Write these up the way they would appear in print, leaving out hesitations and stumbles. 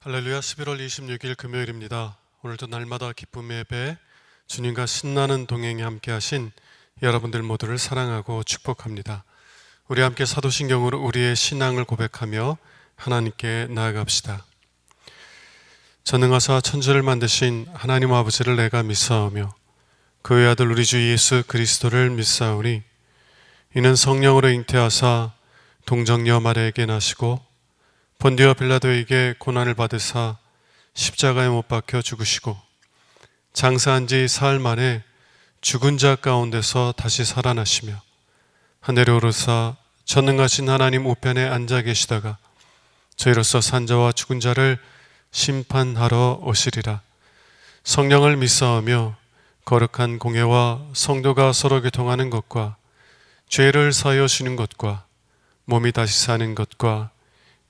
할렐루야. 11월 26일 금요일입니다. 오늘도 날마다 기쁨의 예배, 주님과 신나는 동행에 함께 하신 여러분들 모두를 사랑하고 축복합니다. 우리 함께 사도신경으로 우리의 신앙을 고백하며 하나님께 나아갑시다. 전능하사 천지를 만드신 하나님 아버지를 내가 믿사오며 그의 아들 우리 주 예수 그리스도를 믿사오니 이는 성령으로 잉태하사 동정녀 마리아에게 나시고 본디오 빌라도에게 고난을 받으사 십자가에 못 박혀 죽으시고 장사한 지 사흘 만에 죽은 자 가운데서 다시 살아나시며 하늘에 오르사 전능하신 하나님 우편에 앉아 계시다가 저희로서 산 자와 죽은 자를 심판하러 오시리라. 성령을 믿사오며 거룩한 공예와 성도가 서로 교통하는 것과 죄를 사하여 주는 것과 몸이 다시 사는 것과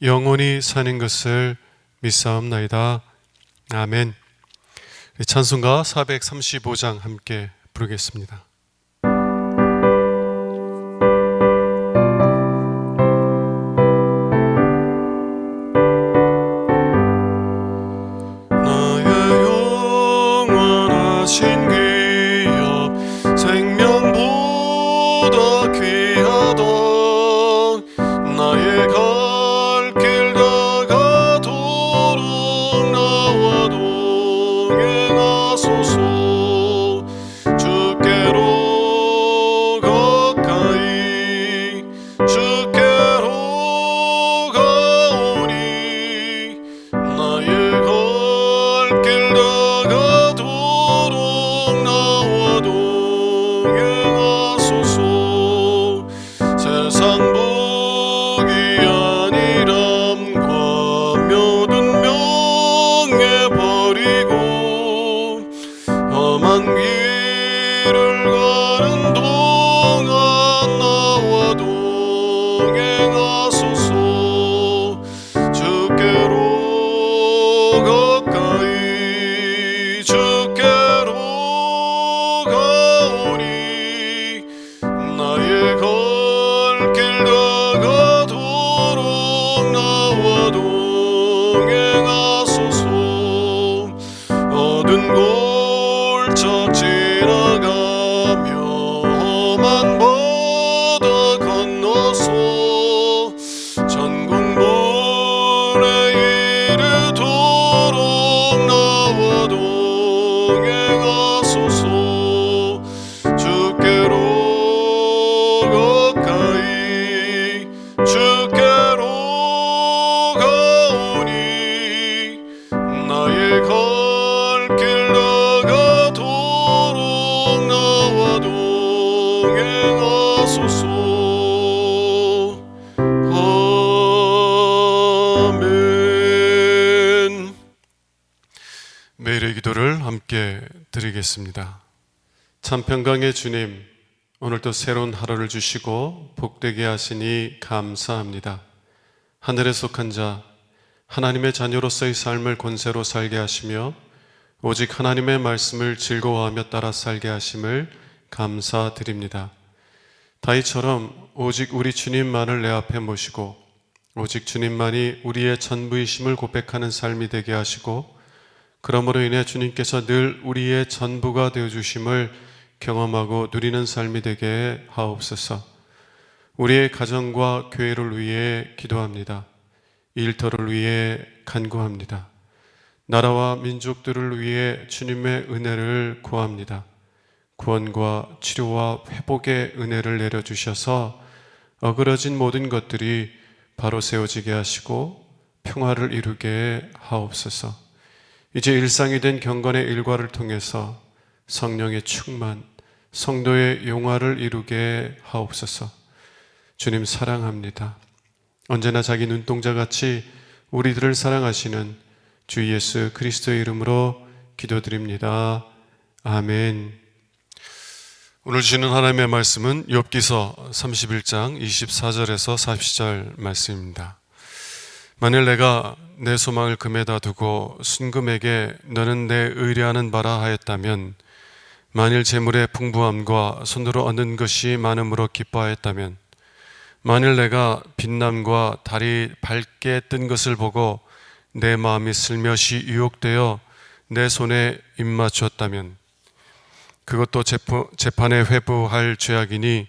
영원히 사는 것을 믿사옵나이다. 아멘. 찬송가 435장 함께 부르겠습니다. 나의 영원하신 기업 생명보다 귀하다. 나의 매일의 기도를 함께 드리겠습니다. 참 평강의 주님, 오늘도 새로운 하루를 주시고 복되게 하시니 감사합니다. 하늘에 속한 자, 하나님의 자녀로서의 삶을 권세로 살게 하시며 오직 하나님의 말씀을 즐거워하며 따라 살게 하심을 감사드립니다. 다윗처럼 오직 우리 주님만을 내 앞에 모시고 오직 주님만이 우리의 전부이심을 고백하는 삶이 되게 하시고 그러므로 인해 주님께서 늘 우리의 전부가 되어주심을 경험하고 누리는 삶이 되게 하옵소서. 우리의 가정과 교회를 위해 기도합니다. 일터를 위해 간구합니다. 나라와 민족들을 위해 주님의 은혜를 구합니다. 구원과 치료와 회복의 은혜를 내려주셔서 어그러진 모든 것들이 바로 세워지게 하시고 평화를 이루게 하옵소서. 이제 일상이 된 경건의 일과를 통해서 성령의 충만, 성도의 용화를 이루게 하옵소서. 주님 사랑합니다. 언제나 자기 눈동자같이 우리들을 사랑하시는 주 예수 그리스도의 이름으로 기도드립니다. 아멘. 오늘 주시는 하나님의 말씀은 욥기서 31장 24절에서 40절 말씀입니다. 만일 내가 내 소망을 금에다 두고 순금에게 너는 내 의뢰하는 바라 하였다면, 만일 재물의 풍부함과 손으로 얻는 것이 많음으로 기뻐하였다면, 만일 내가 빛남과 달이 밝게 뜬 것을 보고 내 마음이 슬며시 유혹되어 내 손에 입맞추었다면 그것도 재판에 회부할 죄악이니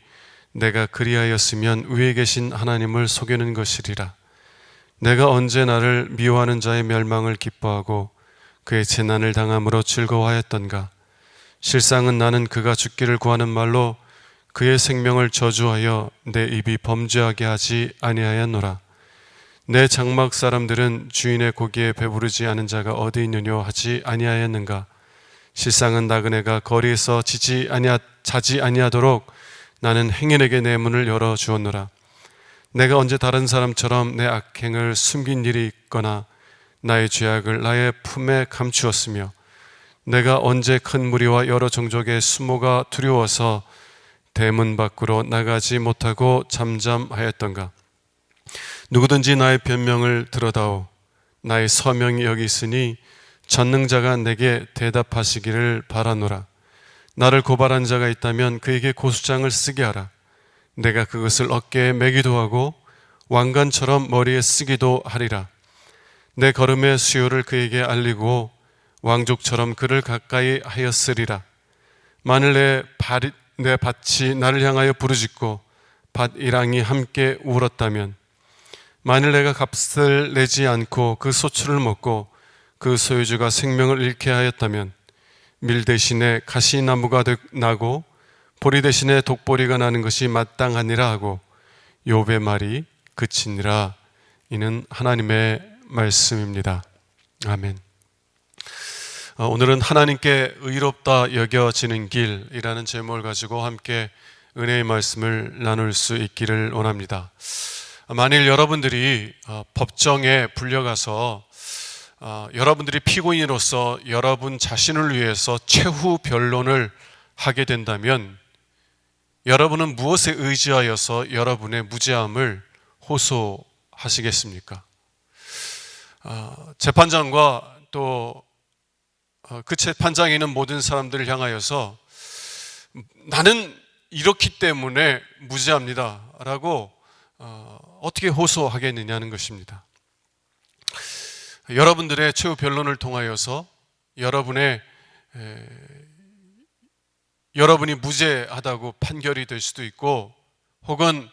내가 그리하였으면 위에 계신 하나님을 속이는 것이리라. 내가 언제 나를 미워하는 자의 멸망을 기뻐하고 그의 재난을 당함으로 즐거워하였던가. 실상은 나는 그가 죽기를 구하는 말로 그의 생명을 저주하여 내 입이 범죄하게 하지 아니하였노라. 내 장막 사람들은 주인의 고기에 배부르지 않은 자가 어디 있느뇨 하지 아니하였는가. 실상은 나그네가 거리에서 자지 아니하도록 나는 행인에게 내 문을 열어 주었노라. 내가 언제 다른 사람처럼 내 악행을 숨긴 일이 있거나 나의 죄악을 나의 품에 감추었으며 내가 언제 큰 무리와 여러 종족의 수모가 두려워서 대문 밖으로 나가지 못하고 잠잠하였던가. 누구든지 나의 변명을 들어다오. 나의 서명이 여기 있으니 전능자가 내게 대답하시기를 바라노라. 나를 고발한 자가 있다면 그에게 고소장을 쓰게 하라. 내가 그것을 어깨에 매기도 하고 왕관처럼 머리에 쓰기도 하리라. 내 걸음의 수요를 그에게 알리고 왕족처럼 그를 가까이 하였으리라. 만일 내 밭이 나를 향하여 부르짖고 밭이랑이 함께 울었다면, 만일 내가 값을 내지 않고 그 소출을 먹고 그 소유주가 생명을 잃게 하였다면, 밀 대신에 가시나무가 나고 보리 대신에 독보리가 나는 것이 마땅하니라 하고 욥의 말이 그치니라. 이는 하나님의 말씀입니다. 아멘. 오늘은 하나님께 의롭다 여겨지는 길이라는 제목을 가지고 함께 은혜의 말씀을 나눌 수 있기를 원합니다. 만일 여러분들이 법정에 불려가서 여러분들이 피고인으로서 여러분 자신을 위해서 최후 변론을 하게 된다면 여러분은 무엇에 의지하여서 여러분의 무죄함을 호소하시겠습니까? 재판장과 또 그 재판장에 있는 모든 사람들을 향하여서 나는 이렇기 때문에 무죄합니다 라고 어떻게 호소하겠느냐는 것입니다. 여러분들의 최후 변론을 통하여서 여러분이 무죄하다고 판결이 될 수도 있고 혹은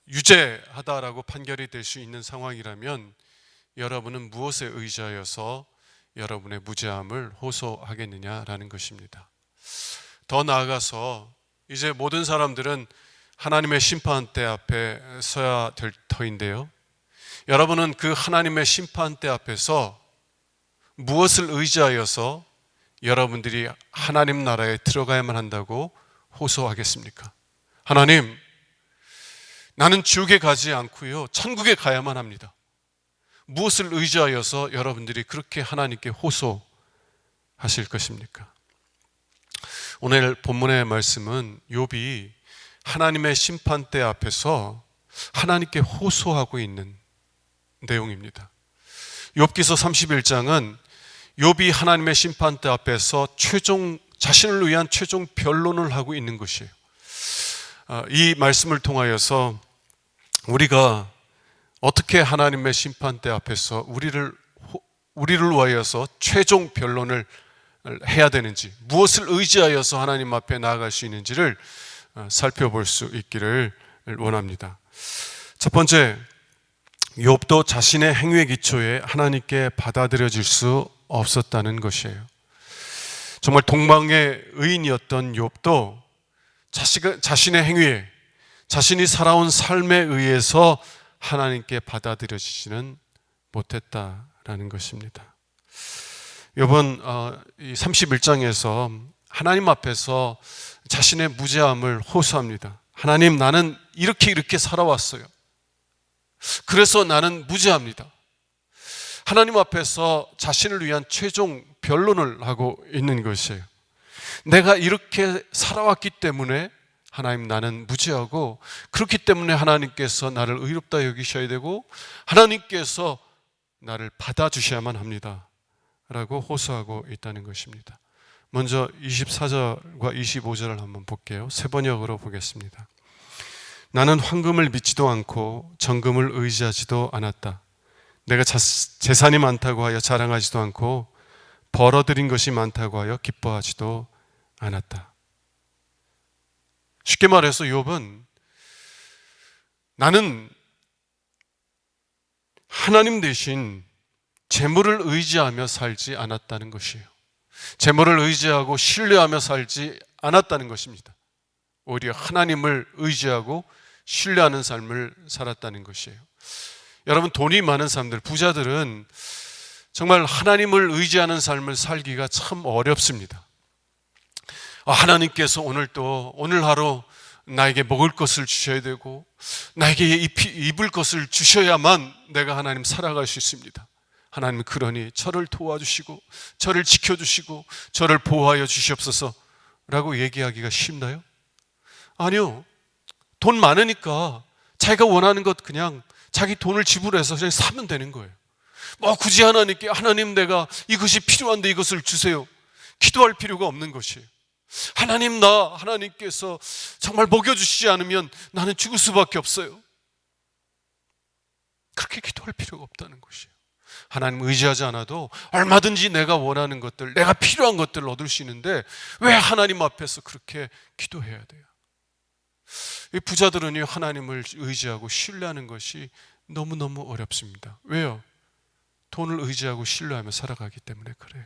유죄하다라고 판결이 될 수 있는 상황이라면 여러분은 무엇에 의지하여서 여러분의 무죄함을 호소하겠느냐라는 것입니다. 더 나아가서 이제 모든 사람들은 하나님의 심판대 앞에 서야 될 터인데요, 여러분은 그 하나님의 심판대 앞에서 무엇을 의지하여서 여러분들이 하나님 나라에 들어가야만 한다고 호소하겠습니까? 하나님, 나는 지옥에 가지 않고요, 천국에 가야만 합니다. 무엇을 의지하여서 여러분들이 그렇게 하나님께 호소하실 것입니까? 오늘 본문의 말씀은 욥이 하나님의 심판대 앞에서 하나님께 호소하고 있는 내용입니다. 욥기서 31장은 욥이 하나님의 심판대 앞에서 자신을 위한 최종 변론을 하고 있는 것이에요. 이 말씀을 통하여서 우리가 어떻게 하나님의 심판대 앞에서 우리를 위하여서 최종 변론을 해야 되는지, 무엇을 의지하여서 하나님 앞에 나아갈 수 있는지를 살펴볼 수 있기를 원합니다. 첫 번째, 욥도 자신의 행위의 기초에 하나님께 받아들여질 수 없었다는 것이에요. 정말 동방의 의인이었던 욥도 자신의 행위에, 자신이 살아온 삶에 의해서 하나님께 받아들여지지는 못했다라는 것입니다. 욥은 31장에서 하나님 앞에서 자신의 무죄함을 호소합니다. 하나님, 나는 이렇게 살아왔어요. 그래서 나는 무죄합니다. 하나님 앞에서 자신을 위한 최종 변론을 하고 있는 것이에요. 내가 이렇게 살아왔기 때문에 하나님, 나는 무죄하고, 그렇기 때문에 하나님께서 나를 의롭다 여기셔야 되고 하나님께서 나를 받아주셔야만 합니다 라고 호소하고 있다는 것입니다. 먼저 24절과 25절을 한번 볼게요. 세 번역으로 보겠습니다. 나는 황금을 믿지도 않고 정금을 의지하지도 않았다. 내가 재산이 많다고 하여 자랑하지도 않고 벌어들인 것이 많다고 하여 기뻐하지도 않았다. 쉽게 말해서 욥은 나는 하나님 대신 재물을 의지하며 살지 않았다는 것이에요. 재물을 의지하고 신뢰하며 살지 않았다는 것입니다. 오히려 하나님을 의지하고 신뢰하는 삶을 살았다는 것이에요. 여러분, 돈이 많은 사람들, 부자들은 정말 하나님을 의지하는 삶을 살기가 참 어렵습니다. 하나님께서 오늘 하루 나에게 먹을 것을 주셔야 되고 나에게 입을 것을 주셔야만 내가 하나님 살아갈 수 있습니다. 하나님, 그러니 저를 도와주시고 저를 지켜주시고 저를 보호하여 주시옵소서 라고 얘기하기가 쉽나요? 아니요. 돈 많으니까 자기가 원하는 것 그냥 자기 돈을 지불해서 그냥 사면 되는 거예요. 굳이 하나님께 하나님, 내가 이것이 필요한데 이것을 주세요, 기도할 필요가 없는 것이에요. 하나님, 하나님께서 정말 먹여주시지 않으면 나는 죽을 수밖에 없어요. 그렇게 기도할 필요가 없다는 것이에요. 하나님 의지하지 않아도 얼마든지 내가 원하는 것들, 내가 필요한 것들을 얻을 수 있는데 왜 하나님 앞에서 그렇게 기도해야 돼요? 이 부자들은 하나님을 의지하고 신뢰하는 것이 너무너무 어렵습니다. 왜요? 돈을 의지하고 신뢰하며 살아가기 때문에 그래요.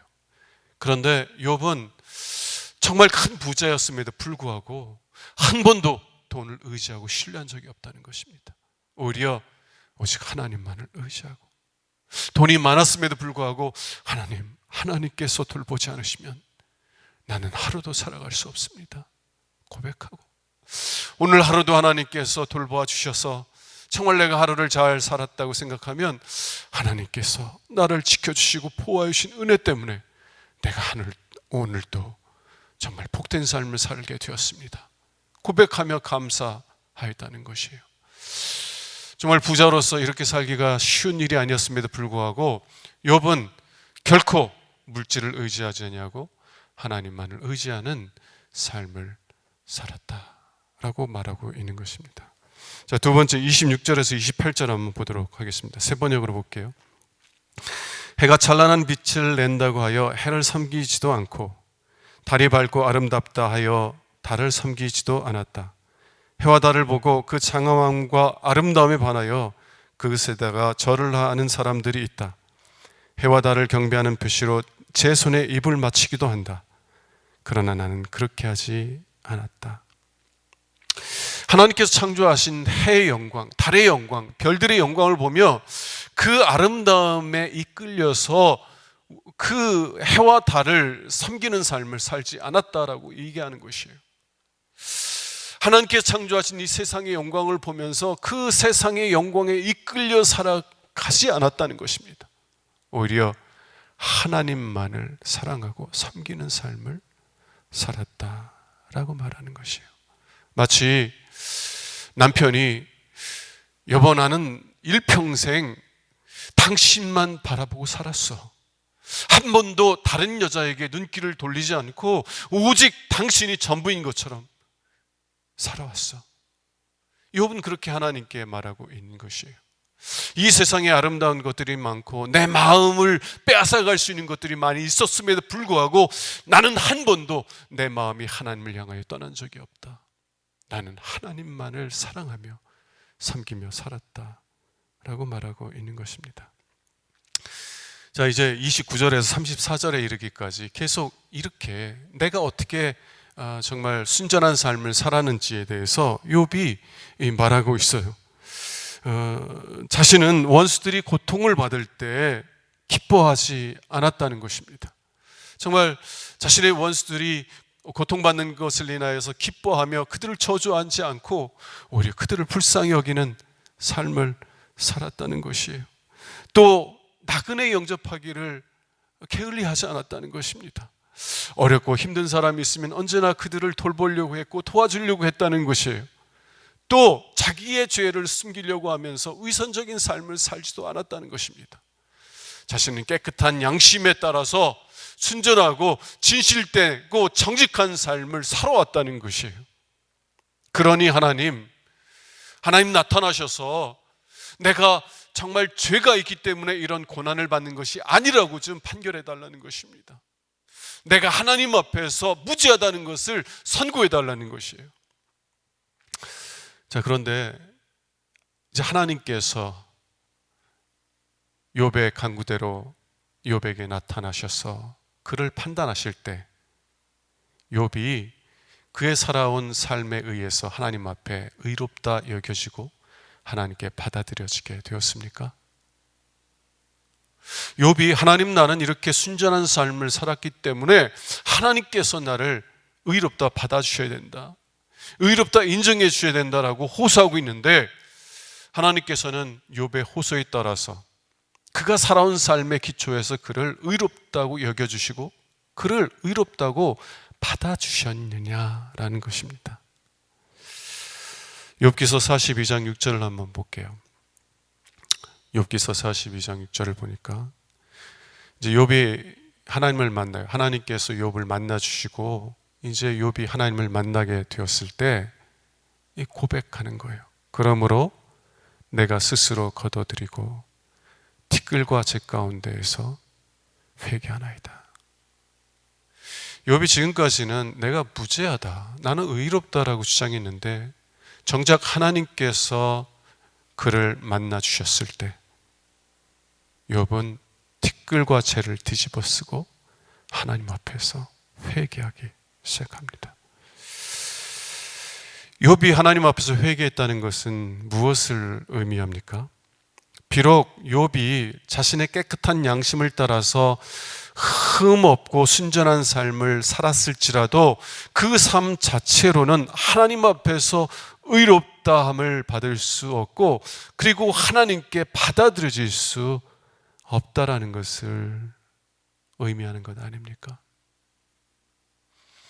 그런데 욥은 정말 큰 부자였음에도 불구하고 한 번도 돈을 의지하고 신뢰한 적이 없다는 것입니다. 오히려 오직 하나님만을 의지하고, 돈이 많았음에도 불구하고 하나님께서 돌보지 않으시면 나는 하루도 살아갈 수 없습니다 고백하고, 오늘 하루도 하나님께서 돌보아 주셔서 정말 내가 하루를 잘 살았다고 생각하면 하나님께서 나를 지켜주시고 보호해 주신 은혜 때문에 내가 오늘도 정말 복된 삶을 살게 되었습니다 고백하며 감사하였다는 것이에요. 정말 부자로서 이렇게 살기가 쉬운 일이 아니었음에도 불구하고 욥은 결코 물질을 의지하지 아니하고 하나님만을 의지하는 삶을 살았다라고 말하고 있는 것입니다. 자, 두 번째 26절에서 28절 한번 보도록 하겠습니다. 세 번역으로 볼게요. 해가 찬란한 빛을 낸다고 하여 해를 섬기지도 않고 달이 밝고 아름답다 하여 달을 섬기지도 않았다. 해와 달을 보고 그 장엄함과 아름다움에 반하여 그것에다가 절을 하는 사람들이 있다. 해와 달을 경배하는 표시로 제 손에 입을 맞추기도 한다. 그러나 나는 그렇게 하지 않았다. 하나님께서 창조하신 해의 영광, 달의 영광, 별들의 영광을 보며 그 아름다움에 이끌려서 그 해와 달을 섬기는 삶을 살지 않았다라고 얘기하는 것이에요. 하나님께서 창조하신 이 세상의 영광을 보면서 그 세상의 영광에 이끌려 살아가지 않았다는 것입니다. 오히려 하나님만을 사랑하고 섬기는 삶을 살았다라고 말하는 것이에요. 마치 남편이 여보, 나는 일평생 당신만 바라보고 살았어. 한 번도 다른 여자에게 눈길을 돌리지 않고 오직 당신이 전부인 것처럼 살아왔어. 욥은 그렇게 하나님께 말하고 있는 것이에요. 이 세상에 아름다운 것들이 많고 내 마음을 빼앗아갈 수 있는 것들이 많이 있었음에도 불구하고 나는 한 번도 내 마음이 하나님을 향하여 떠난 적이 없다. 나는 하나님만을 사랑하며 섬기며 살았다라고 말하고 있는 것입니다. 자, 이제 29절에서 34절에 이르기까지 계속 이렇게 내가 어떻게 정말 순전한 삶을 살았는지에 대해서 욥이 말하고 있어요. 자신은 원수들이 고통을 받을 때 기뻐하지 않았다는 것입니다. 정말 자신의 원수들이 고통받는 것을 인하여서 기뻐하며 그들을 저주하지 않고 오히려 그들을 불쌍히 여기는 삶을 살았다는 것이에요. 또 나그네 영접하기를 게을리하지 않았다는 것입니다. 어렵고 힘든 사람이 있으면 언제나 그들을 돌보려고 했고 도와주려고 했다는 것이에요. 또 자기의 죄를 숨기려고 하면서 위선적인 삶을 살지도 않았다는 것입니다. 자신은 깨끗한 양심에 따라서 순전하고 진실되고 정직한 삶을 살아왔다는 것이에요. 그러니 하나님 나타나셔서 내가 정말 죄가 있기 때문에 이런 고난을 받는 것이 아니라고 좀 판결해 달라는 것입니다. 내가 하나님 앞에서 무죄하다는 것을 선고해 달라는 것이에요. 자, 그런데 이제 하나님께서 욥의 간구대로 욥에게 나타나셔서 그를 판단하실 때 욥이 그의 살아온 삶에 의해서 하나님 앞에 의롭다 여겨지고 하나님께 받아들여지게 되었습니까? 욥이 하나님, 나는 이렇게 순전한 삶을 살았기 때문에 하나님께서 나를 의롭다 받아주셔야 된다, 의롭다 인정해 주셔야 된다라고 호소하고 있는데, 하나님께서는 욥의 호소에 따라서 그가 살아온 삶의 기초에서 그를 의롭다고 여겨주시고 그를 의롭다고 받아주셨느냐라는 것입니다. 욥기서 42장 6절을 한번 볼게요. 욥기서 42장 6절을 보니까 이제 욥이 하나님을 만나요. 하나님께서 욥을 만나 주시고 이제 욥이 하나님을 만나게 되었을 때 고백하는 거예요. 그러므로 내가 스스로 거둬들이고 티끌과 재 가운데에서 회개하나이다. 욥이 지금까지는 내가 무죄하다, 나는 의롭다라고 주장했는데 정작 하나님께서 그를 만나 주셨을 때 욥은 티끌과 재를 뒤집어 쓰고 하나님 앞에서 회개하기 시작합니다. 욥이 하나님 앞에서 회개했다는 것은 무엇을 의미합니까? 비록 욥이 자신의 깨끗한 양심을 따라서 흠 없고 순전한 삶을 살았을지라도 그 삶 자체로는 하나님 앞에서 의롭다함을 받을 수 없고 그리고 하나님께 받아들여질 수 없다라는 것을 의미하는 것 아닙니까?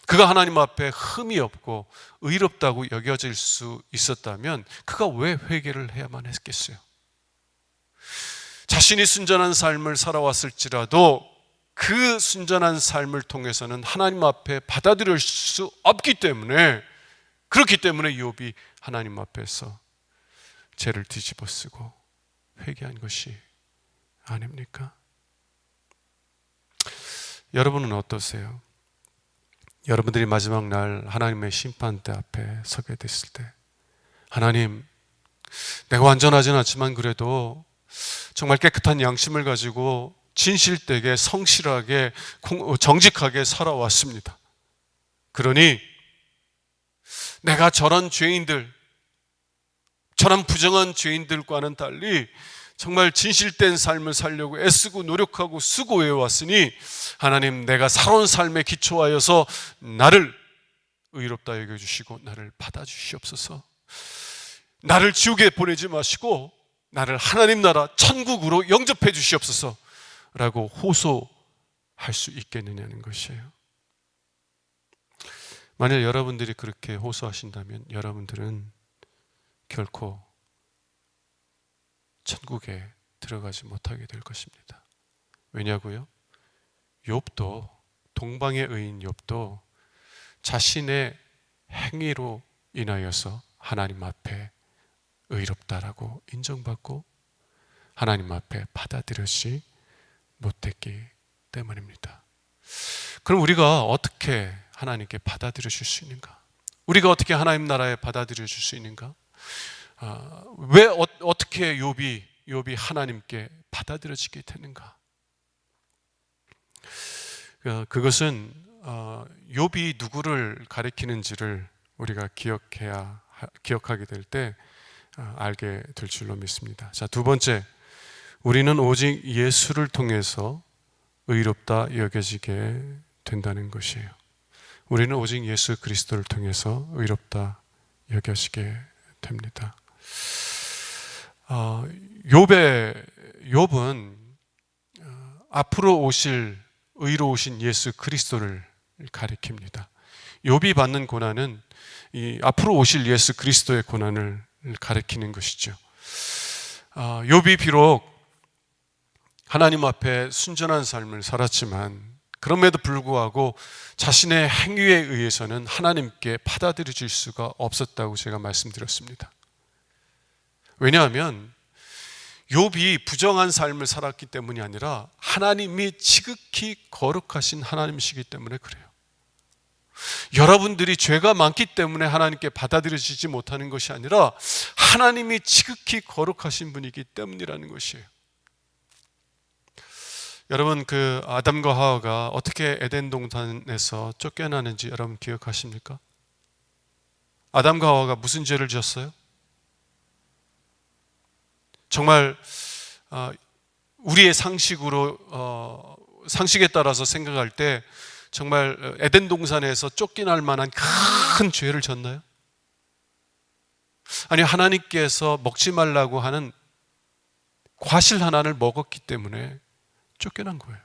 그가 하나님 앞에 흠이 없고 의롭다고 여겨질 수 있었다면 그가 왜 회개를 해야만 했겠어요? 자신이 순전한 삶을 살아왔을지라도 그 순전한 삶을 통해서는 하나님 앞에 받아들일 수 없기 때문에, 그렇기 때문에 욥이 하나님 앞에서 죄를 뒤집어 쓰고 회개한 것이 아닙니까? 여러분은 어떠세요? 여러분들이 마지막 날 하나님의 심판대 앞에 서게 됐을 때, 하나님, 내가 완전하진 않지만 그래도 정말 깨끗한 양심을 가지고 진실되게 성실하게 정직하게 살아왔습니다. 그러니 내가 저런 죄인들, 저런 부정한 죄인들과는 달리 정말 진실된 삶을 살려고 애쓰고 노력하고 수고해 왔으니 하나님, 내가 살아온 삶에 기초하여서 나를 의롭다 여겨주시고 나를 받아주시옵소서. 나를 지옥에 보내지 마시고 나를 하나님 나라 천국으로 영접해 주시옵소서 라고 호소할 수 있겠느냐는 것이에요. 만약 여러분들이 그렇게 호소하신다면 여러분들은 결코 천국에 들어가지 못하게 될 것입니다. 왜냐고요? 욥도, 동방의 의인 욥도 자신의 행위로 인하여서 하나님 앞에 의롭다라고 인정받고 하나님 앞에 받아들여지지 못했기 때문입니다. 그럼 우리가 어떻게 하나님께 받아들여질 수 있는가? 우리가 어떻게 하나님 나라에 받아들여질 수 있는가? 왜 어떻게 욥이 하나님께 받아들여지게 되는가? 그것은 욥이 누구를 가리키는지를 우리가 기억하게 될 때 알게 될 줄로 믿습니다. 자, 두 번째, 우리는 오직 예수를 통해서 의롭다 여겨지게 된다는 것이에요. 우리는 오직 예수 그리스도를 통해서 의롭다 여겨지게 됩니다. 욥은 앞으로 오실 의로우신 예수 그리스도를 가리킵니다. 욥이 받는 고난은 이 앞으로 오실 예수 그리스도의 고난을 가리키는 것이죠. 욥이 비록 하나님 앞에 순전한 삶을 살았지만 그럼에도 불구하고 자신의 행위에 의해서는 하나님께 받아들여질 수가 없었다고 제가 말씀드렸습니다. 왜냐하면 욥이 부정한 삶을 살았기 때문이 아니라 하나님이 지극히 거룩하신 하나님이시기 때문에 그래요. 여러분들이 죄가 많기 때문에 하나님께 받아들여지지 못하는 것이 아니라 하나님이 지극히 거룩하신 분이기 때문이라는 것이에요. 여러분, 그 아담과 하와가 어떻게 에덴 동산에서 쫓겨나는지 여러분 기억하십니까? 아담과 하와가 무슨 죄를 지었어요? 정말 우리의 상식으로 상식에 따라서 생각할 때 정말 에덴 동산에서 쫓겨날 만한 큰 죄를 졌나요? 아니, 하나님께서 먹지 말라고 하는 과실 하나를 먹었기 때문에 쫓겨난 거예요.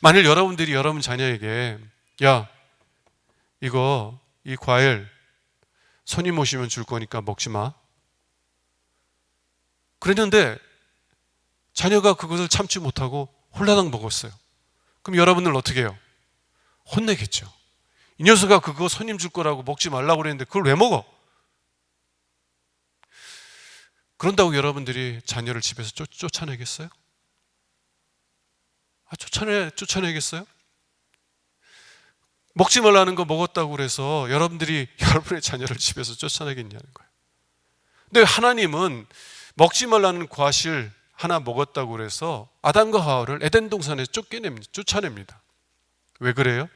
만일 여러분들이 여러분 자녀에게 야, 이 과일 손님 오시면 줄 거니까 먹지 마, 그랬는데 자녀가 그것을 참지 못하고 홀라당 먹었어요. 그럼 여러분들 어떻게 해요? 혼내겠죠. 이 녀석아, 그거 손님 줄 거라고 먹지 말라고 그랬는데 그걸 왜 먹어? 그런다고 여러분들이 자녀를 집에서 쫓아내겠어요? 쫓아내겠어요? 먹지 말라는 거 먹었다고 그래서 여러분들이 여러분의 자녀를 집에서 쫓아내겠냐는 거예요. 근데 하나님은 먹지 말라는 과실 하나 먹었다고 그래서 아담과 하와를 에덴 동산에 쫓아냅니다. 왜 그래요?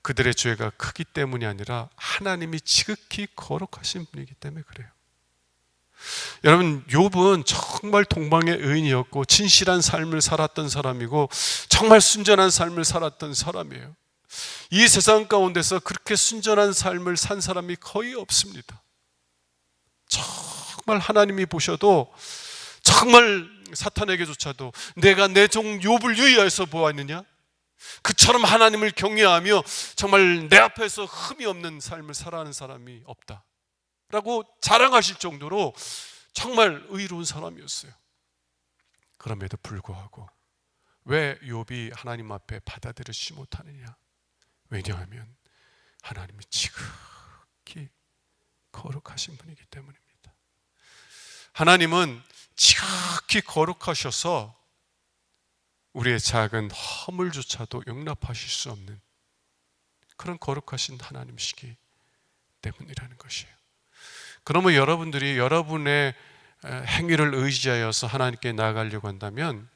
그들의 죄가 크기 때문이 아니라 하나님이 지극히 거룩하신 분이기 때문에 그래요. 여러분, 욥은 정말 동방의 의인이었고 진실한 삶을 살았던 사람이고 정말 순전한 삶을 살았던 사람이에요. 이 세상 가운데서 그렇게 순전한 삶을 산 사람이 거의 없습니다. 정말 하나님이 보셔도 정말 사탄에게조차도 내가 내 종 욥을 유의하여서 보았느냐? 그처럼 하나님을 경외하며 정말 내 앞에서 흠이 없는 삶을 살아가는 사람이 없다 라고 자랑하실 정도로 정말 의로운 사람이었어요. 그럼에도 불구하고 왜 욥이 하나님 앞에 받아들이지 못하느냐? 왜냐하면 하나님이 지극히 거룩하신 분이기 때문입니다. 하나님은 지극히 거룩하셔서 우리의 작은 허물조차도 용납하실 수 없는 그런 거룩하신 하나님이시기 때문이라는 것이에요. 그러면 여러분들이 여러분의 행위를 의지하여서 하나님께 나아가려고 한다면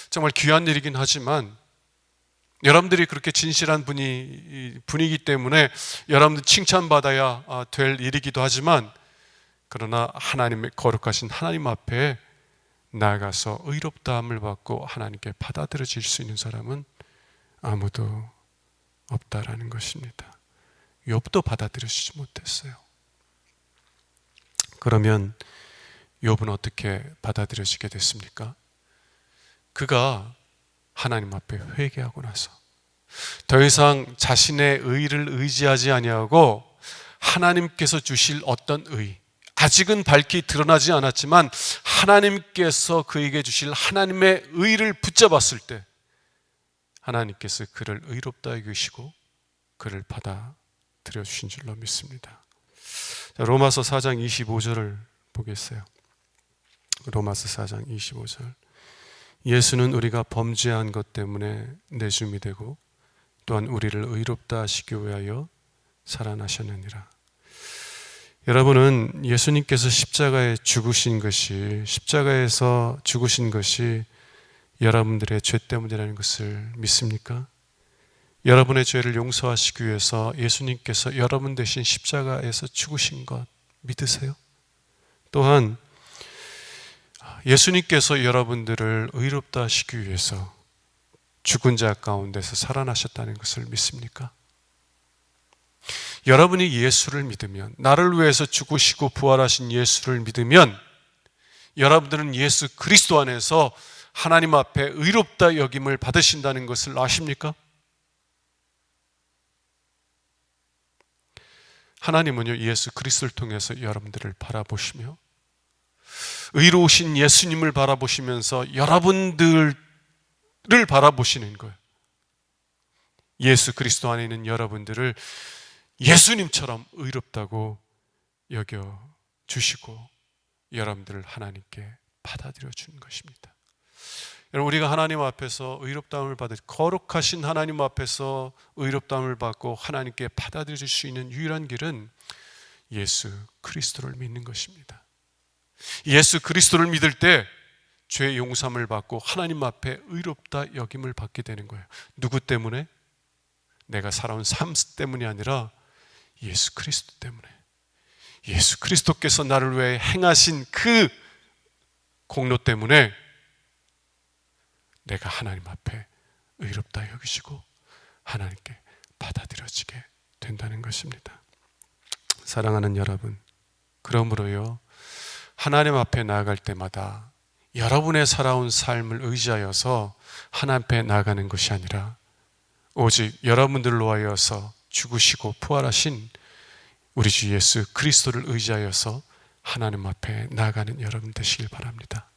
정말 귀한 일이긴 하지만 여러분들이 그렇게 진실한 분이기 때문에 여러분들 칭찬받아야 될 일이기도 하지만 그러나 하나님의 거룩하신 하나님 앞에 나아가서 의롭다함을 받고 하나님께 받아들여질 수 있는 사람은 아무도 없다라는 것입니다. 욥도 받아들여지지 못했어요. 그러면 욥은 어떻게 받아들여지게 됐습니까? 그가 하나님 앞에 회개하고 나서 더 이상 자신의 의를 의지하지 아니하고 하나님께서 주실 어떤 의, 아직은 밝히 드러나지 않았지만 하나님께서 그에게 주실 하나님의 의를 붙잡았을 때 하나님께서 그를 의롭다 여기시고 그를 받아들여 주신 줄로 믿습니다. 자, 로마서 4장 25절을 보겠어요. 로마서 4장 25절. 예수는 우리가 범죄한 것 때문에 내줌이 되고 또한 우리를 의롭다 하시기 위하여 살아나셨느니라. 여러분은 예수님께서 십자가에서 죽으신 것이 여러분들의 죄 때문이라는 것을 믿습니까? 여러분의 죄를 용서하시기 위해서 예수님께서 여러분 대신 십자가에서 죽으신 것 믿으세요? 또한 예수님께서 여러분들을 의롭다 하시기 위해서 죽은 자 가운데서 살아나셨다는 것을 믿습니까? 여러분이 예수를 믿으면, 나를 위해서 죽으시고 부활하신 예수를 믿으면 여러분들은 예수 그리스도 안에서 하나님 앞에 의롭다 여김을 받으신다는 것을 아십니까? 하나님은요, 예수 그리스도를 통해서 여러분들을 바라보시며 의로우신 예수님을 바라보시면서 여러분들을 바라보시는 거예요. 예수 그리스도 안에 있는 여러분들을 예수님처럼 의롭다고 여겨 주시고 여러분들을 하나님께 받아들여 주는 것입니다. 여러분, 우리가 하나님 앞에서 의롭다함을 받을, 거룩하신 하나님 앞에서 의롭다함을 받고 하나님께 받아들일 수 있는 유일한 길은 예수 그리스도를 믿는 것입니다. 예수 그리스도를 믿을 때 죄 용서함을 받고 하나님 앞에 의롭다 여김을 받게 되는 거예요. 누구 때문에? 내가 살아온 삶 때문이 아니라 예수 그리스도 때문에. 예수 그리스도께서 나를 위해 행하신 그 공로 때문에 내가 하나님 앞에 의롭다 여기시고 하나님께 받아들여지게 된다는 것입니다. 사랑하는 여러분, 그러므로요, 하나님 앞에 나아갈 때마다 여러분의 살아온 삶을 의지하여서 하나님 앞에 나아가는 것이 아니라 오직 여러분들로 하여서 죽으시고 부활하신 우리 주 예수 그리스도를 의지하여서 하나님 앞에 나아가는 여러분 되시길 바랍니다.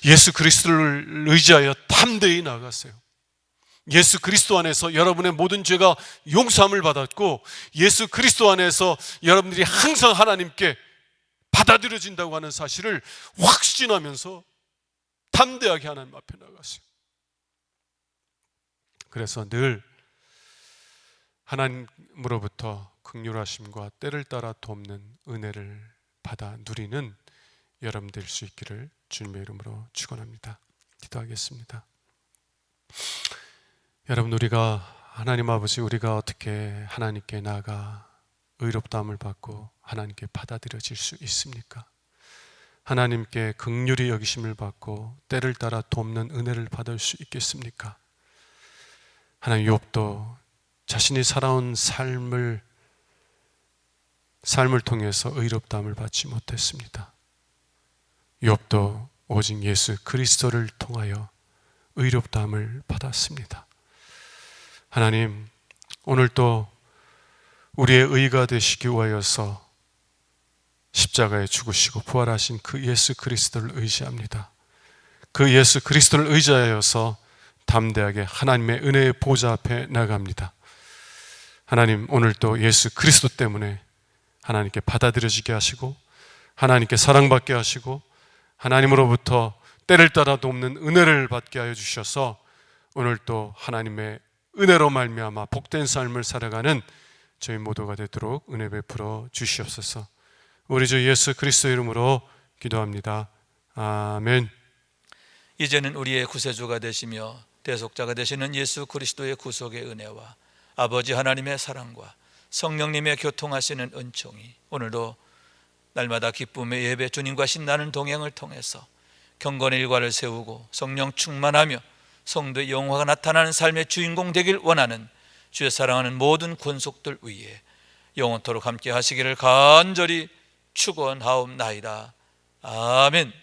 예수 그리스도를 의지하여 담대히 나아가세요. 예수 그리스도 안에서 여러분의 모든 죄가 용서함을 받았고 예수 그리스도 안에서 여러분들이 항상 하나님께 받아들여진다고 하는 사실을 확신하면서 담대하게 하나님 앞에 나가세요. 그래서 늘 하나님으로부터 긍휼하심과 때를 따라 돕는 은혜를 받아 누리는 여러분 될 수 있기를 주님의 이름으로 축원합니다. 기도하겠습니다. 여러분, 우리가 하나님 아버지, 우리가 어떻게 하나님께 나아가 의롭다함을 받고 하나님께 받아들여질 수 있습니까? 하나님께 긍휼히 여기심을 받고 때를 따라 돕는 은혜를 받을 수 있겠습니까? 하나님, 욥도 자신이 살아온 삶을 통해서 의롭다함을 받지 못했습니다. 욥도 오직 예수 그리스도를 통하여 의롭다함을 받았습니다. 하나님, 오늘도 우리의 의가 되시기 위하여서 십자가에 죽으시고 부활하신 그 예수 그리스도를 의지합니다. 그 예수 그리스도를 의지하여서 담대하게 하나님의 은혜의 보좌 앞에 나갑니다. 하나님, 오늘도 예수 그리스도 때문에 하나님께 받아들여지게 하시고 하나님께 사랑받게 하시고 하나님으로부터 때를 따라 돕는 은혜를 받게 하여 주셔서 오늘도 하나님의 은혜로 말미암아 복된 삶을 살아가는 저희 모두가 되도록 은혜 베풀어 주시옵소서. 우리 주 예수 그리스도 이름으로 기도합니다. 아멘. 이제는 우리의 구세주가 되시며 대속자가 되시는 예수 그리스도의 구속의 은혜와 아버지 하나님의 사랑과 성령님의 교통하시는 은총이 오늘도 날마다 기쁨의 예배 주님과 신나는 동행을 통해서 경건의 일과를 세우고 성령 충만하며 성도의 영화가 나타나는 삶의 주인공 되길 원하는 주의 사랑하는 모든 권속들 위에 영원토록 함께 하시기를 간절히 축원하옵나이다. 아멘.